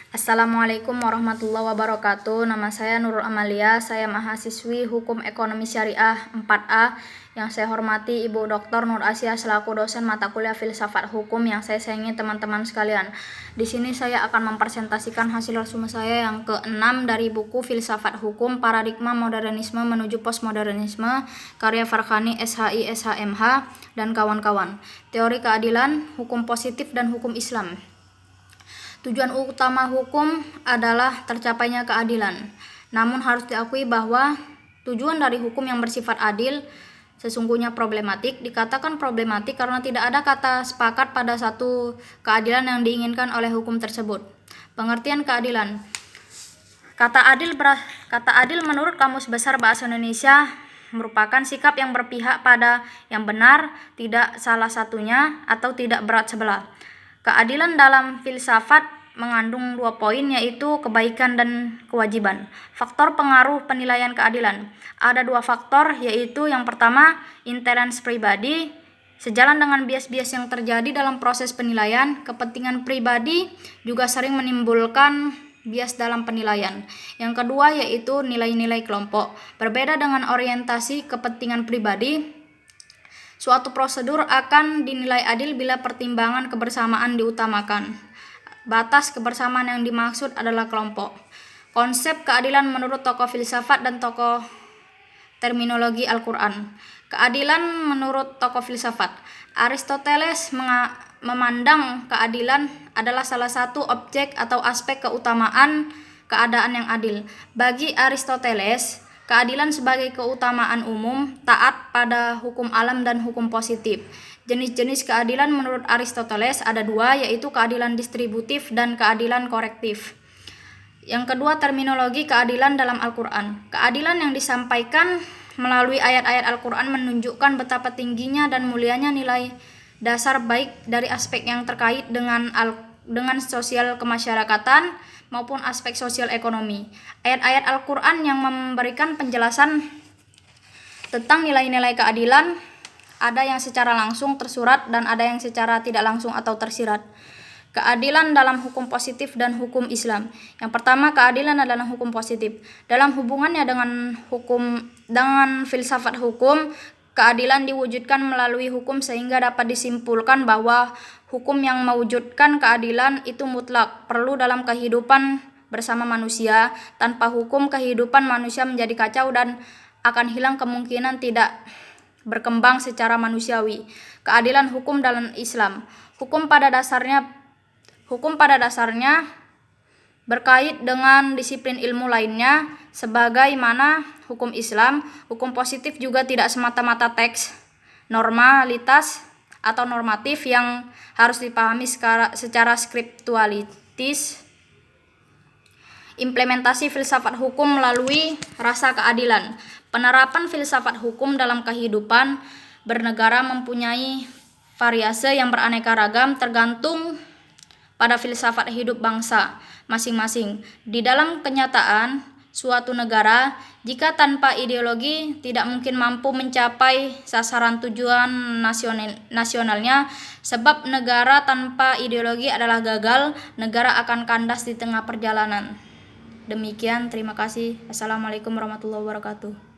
Assalamualaikum warahmatullahi wabarakatuh. Nama saya Nurul Amalia, saya mahasiswi Hukum Ekonomi Syariah 4A. Yang saya hormati Ibu Dr. Nur Asia selaku dosen mata kuliah Filsafat Hukum yang saya sayangi teman-teman sekalian. Di sini saya akan mempresentasikan hasil resume saya yang ke-6 dari buku Filsafat Hukum, Paradigma Modernisme Menuju Postmodernisme, karya Farkhani SHI SHMH dan kawan-kawan. Teori keadilan, hukum positif dan hukum Islam. Tujuan utama hukum adalah tercapainya keadilan. Namun harus diakui bahwa tujuan dari hukum yang bersifat adil sesungguhnya problematik. Dikatakan problematik karena tidak ada kata sepakat pada satu keadilan yang diinginkan oleh hukum tersebut. Pengertian keadilan. Kata adil menurut Kamus Besar Bahasa Indonesia merupakan sikap yang berpihak pada yang benar, tidak salah satunya, atau tidak berat sebelah. Keadilan dalam filsafat mengandung 2 poin, yaitu kebaikan dan kewajiban. Faktor pengaruh penilaian keadilan. Ada 2 faktor, yaitu yang pertama, interest pribadi. Sejalan dengan bias-bias yang terjadi dalam proses penilaian, kepentingan pribadi juga sering menimbulkan bias dalam penilaian. Yang kedua yaitu nilai-nilai kelompok. Berbeda dengan orientasi kepentingan pribadi, suatu prosedur akan dinilai adil bila pertimbangan kebersamaan diutamakan. Batas kebersamaan yang dimaksud adalah kelompok. Konsep keadilan menurut tokoh filsafat dan tokoh terminologi Al-Quran. Keadilan menurut tokoh filsafat. Aristoteles memandang keadilan adalah salah satu objek atau aspek keutamaan keadaan yang adil. Bagi Aristoteles, keadilan sebagai keutamaan umum, taat pada hukum alam dan hukum positif. Jenis-jenis keadilan menurut Aristoteles ada 2, yaitu keadilan distributif dan keadilan korektif. Yang kedua, terminologi keadilan dalam Al-Quran. Keadilan yang disampaikan melalui ayat-ayat Al-Quran menunjukkan betapa tingginya dan mulianya nilai dasar baik dari aspek yang terkait dengan sosial kemasyarakatan maupun aspek sosial ekonomi. Ayat-ayat Al-Quran yang memberikan penjelasan tentang nilai-nilai keadilan ada yang secara langsung tersurat dan ada yang secara tidak langsung atau tersirat. Keadilan dalam hukum positif dan hukum Islam. Yang pertama, keadilan adalah hukum positif. Dalam hubungannya dengan filsafat hukum, keadilan diwujudkan melalui hukum sehingga dapat disimpulkan bahwa hukum yang mewujudkan keadilan itu mutlak, perlu dalam kehidupan bersama manusia. Tanpa hukum, kehidupan manusia menjadi kacau dan akan hilang kemungkinan tidak berkembang secara manusiawi. Keadilan hukum dalam Islam. Hukum pada dasarnya berkait dengan disiplin ilmu lainnya sebagaimana hukum Islam. Hukum positif juga tidak semata-mata teks, normalitas atau normatif yang harus dipahami secara skriptualitis. Implementasi filsafat hukum melalui rasa keadilan. Penerapan filsafat hukum dalam kehidupan bernegara mempunyai variase yang beraneka ragam tergantung pada filsafat hidup bangsa masing-masing. Di dalam kenyataan, suatu negara jika tanpa ideologi tidak mungkin mampu mencapai sasaran tujuan nasionalnya, sebab negara tanpa ideologi adalah gagal, negara akan kandas di tengah perjalanan. Demikian, terima kasih. Assalamualaikum warahmatullahi wabarakatuh.